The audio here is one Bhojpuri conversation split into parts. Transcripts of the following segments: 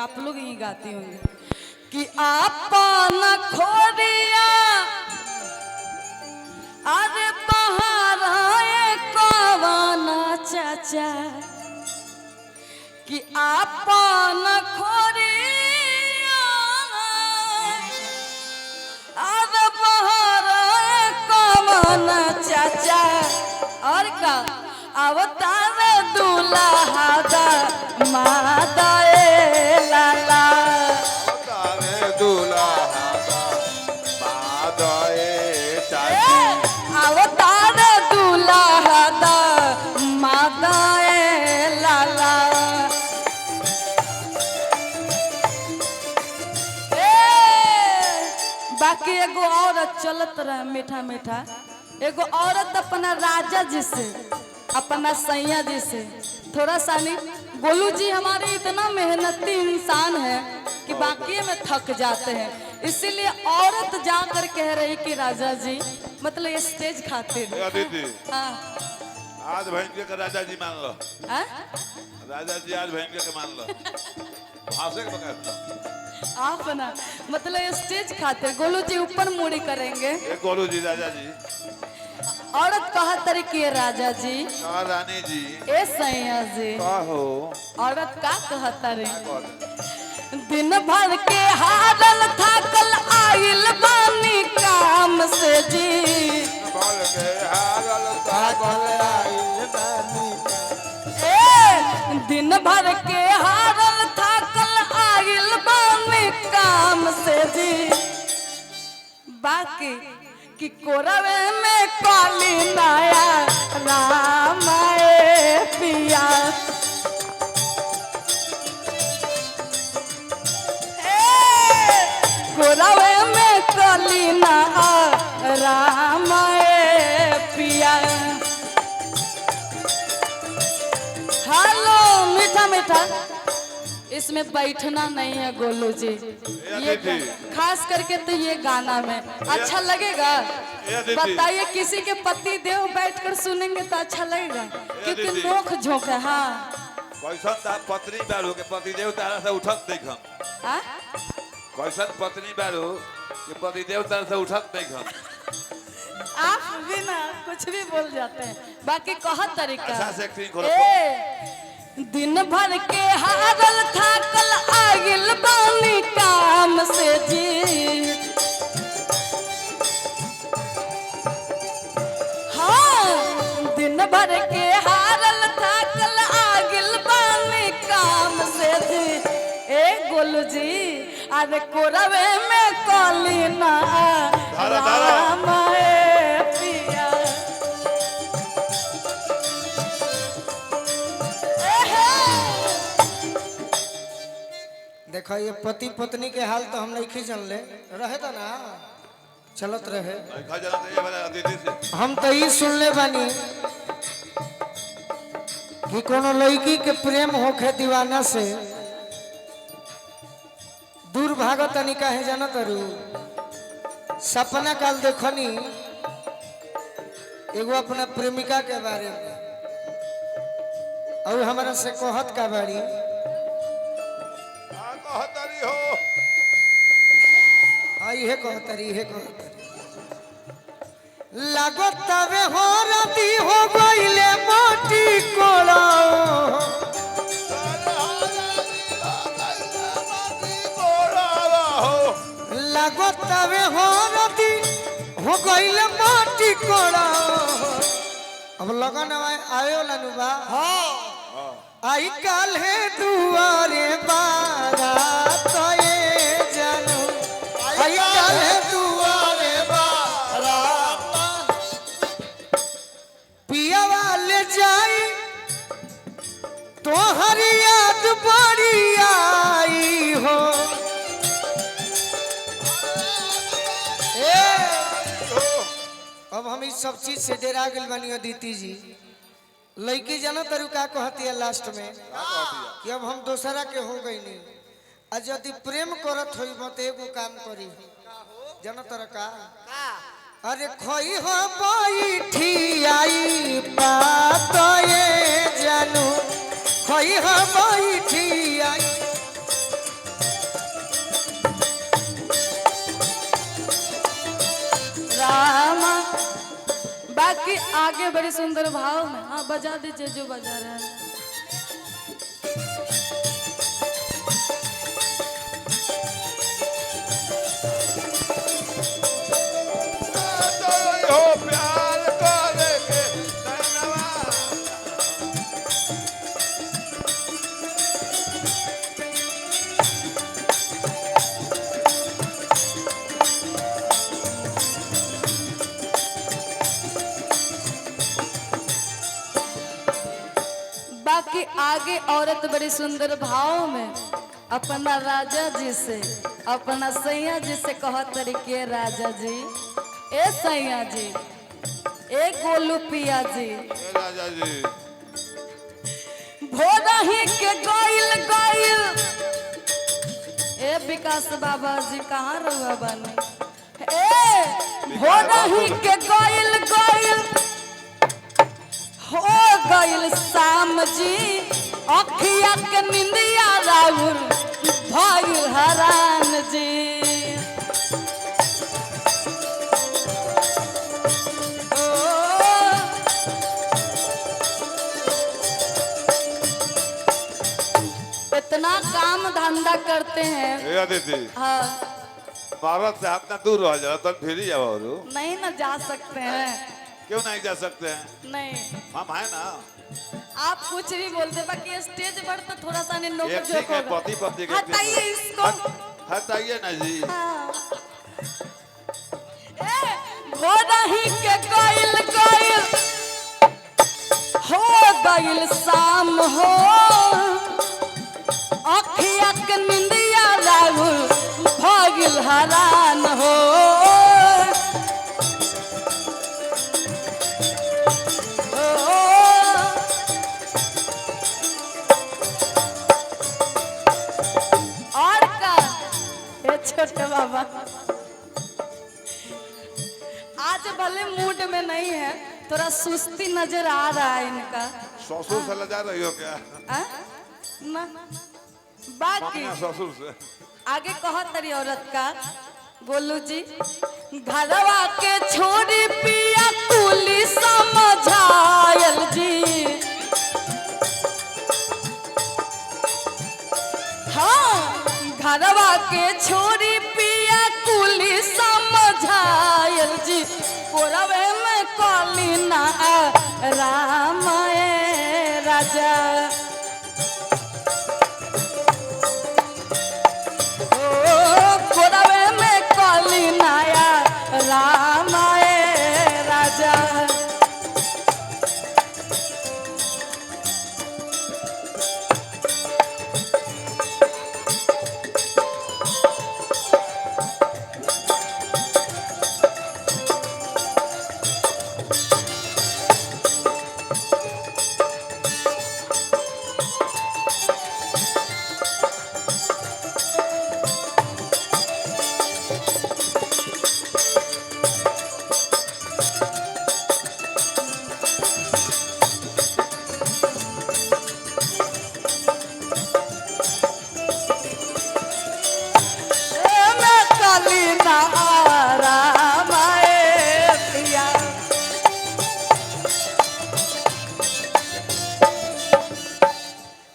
आप लोग ही गाती होंगे कि आपन खोरिया अरे बहाराए कवाना चाचा कि आपन खोरिया अरे बहाराए कवाना चाचा और का अवतार दूल्हा दा मादा बाकी एगो औरत चलत रहे मीठा मीठा एगो औरत अपना राजा जी से अपना सैया जी से थोड़ा सा नहीं गोलू जी हमारे इतना मेहनती इंसान है कि बाकी में थक जाते हैं, इसीलिए औरत जाकर कह रही कि राजा जी मतलब स्टेज खातिर हाँ आज भयंकर का राजा जी मान लो राजा जी आज भयंकर के मान लो भाषा के बगैर आप ना मतलब स्टेज खातिर गोलू जी ऊपर मुड़ी करेंगे। गोलू जी राजा जी औरत कहा तरीके राजा जी रानी जी ए सैया जी हो औरत का कहता रे दिन भर के हारल थाकल आइल बानी काम से जी भर के हारल थाकल आइल बानी दिन भर के हारल थाकल आइल बानी काम से जी बाकी कि कोरवे में काली नाया राम पिया कोरवे में काली ना राम पिया। हेलो मीठा मीठा इसमें बैठना नहीं है गोलू जी, ये खास करके तो ये गाना में अच्छा लगेगा। बताइए किसी के पति देव बैठकर सुनेंगे तो अच्छा लगेगा क्योंकि नोक झोंक है। हाँ कैसन पत्नी बारू के पति देव तारा से उठक देखम कैसन पत्नी बारू के पति देव तारा से उठक देखम आप भी ना कुछ भी बोल जाते हैं बाकी कहत तरीका अच्छा से एक्टिंग करो। दिन भर के हारल थाकल आगिल बानी काम से जी हाँ दिन भर के हारल थाकल आगिल बानी काम से जी ए गोलू जी अरे कोरवे में काली ना राम पिया। देखो ये पति पत्नी के हाल तो हम नहीं जानले रहे तो ना चलत रहे हम तो ये सुनले बानी कि कोनो लड़की के प्रेम होखे दीवाना से दूर भागत तनी काहे जानत रू सपना काल देखनी एगो अपना प्रेमिका के बारे में और हमारा से कहत का बारी इहे कहतरी लागत तवे हो रती हो गइले मोटी कोड़ा लागत तवे हो रती हो गइले मोटी कोड़ा अब लगन आयो लानु बा आई काल है दुआरे बारा तो ये जानू आई काल है दुआरे बारा पिया वाले जाई तो हर याद बड़ी आई हो अब हम इस सब चीज से डरा गइल बानी अदिति जी लड़की जानो तरीका कहती है लास्ट में कि अब हम दोसरा के हो गई नहीं आज यदि प्रेम करत होई मत एगो काम करी जानो तरका अरे खोई हो बैठी आई बात ये जानू खोई हो बैठी आई बाकी आगे बड़ी सुंदर भाव में। हाँ बजा दीजिए जो बजा रहे हैं। हो प्यार करेंगे नैनवा। बाकी आगे औरत बड़ी सुंदर भाव में अपना राजा जी से, अपना सैया जी से कहत तरीके राजा जी, ए सैया जी, ए गोलू पिया जी, ए राजा जी भोरही के गइल गइल। ए विकास बाबा जी कहाँ रहुआ बने? ए भोरही के गइल गइल हो गइल शाम जी, अखिया के निंदिया राउर भइल हरान जी। इतना काम धंधा करते हैं। ए अदिति हाँ भारत से अपना दूर रह जा तो फिर ही आओ। नहीं ना जा सकते हैं। क्यों नहीं जा सकते हैं? नहीं हम है ना। आप कुछ भी बोलते, बाकी स्टेज पर तो थोड़ा सा नहीं नोक एक झोंक ठीक है होगा। पति पत्नी के हटाइए इसको। हटाइए ना जी। हाँ। ए, भोरही के गइल गइल हो गइल शाम हो, अखिया के निंदिया राहुल भगिल हरान हो। और का ए छोटे बाबा आज भले मूड में नहीं है, थोड़ा सुस्ती नजर आ रहा है इनका। ससुर से लजा रही हो क्या? आ? ना बाकी मानिया ससुर से। आगे कहो तरी औरत का, गोलू जी, घरवा के छोड़ी पिया कुली समझायल जी। हाँ घरवा के छोड़ी पिया कुली समझायल जी, कोरवे में कली ना राम राजा। कोरवे में कली नाया राम राजा।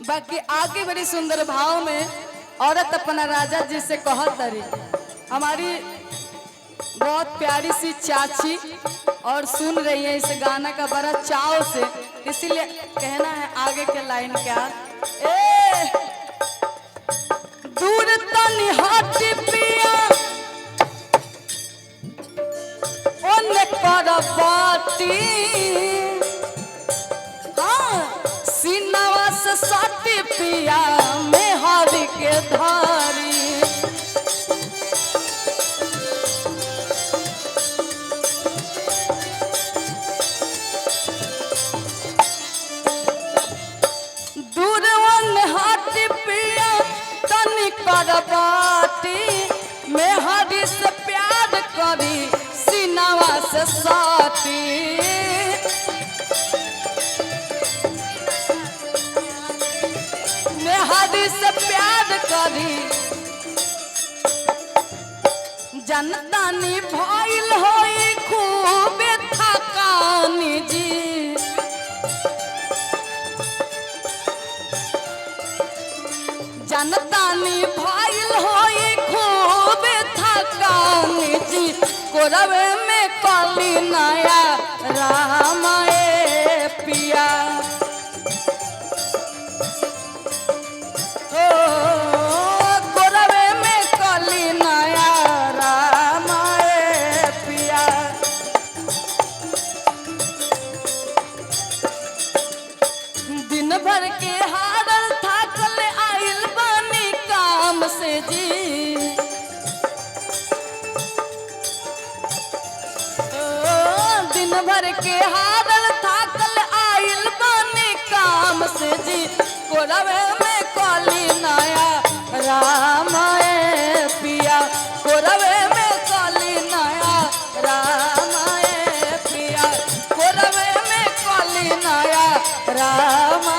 बाकी आगे बड़ी सुंदर भाव में औरत अपना राजा जी से कहत तरी, हमारी बहुत प्यारी सी चाची और सुन रही है इस गाना का बड़ा चाव से, इसीलिए कहना है आगे के लाइन क्या। ए दूर तनी हट पिया ओने कर बाती, हाँ सीनावा से साटी पिया में हरि के धारी। दूर ओने हट पिया तनी कर बाती में हरि से प्यार करी सीनावा से साटी। हरी से प्यार करी जनतानी भइल होई खूब थकानी जनतानी भाईल होई खूब थकानी जी कोरवे में कली नया राम ए पिया ओ कोरवे में कली नया राम ए पिया दिन भर के हारल थाकल आइल बानी काम से जी दिन भर के हारल थाकल आइल बानी काम से जी कोरवे में कली नया राम ए पिया कोरवे में कली नया राम ए पिया कोरवे में कली नया राम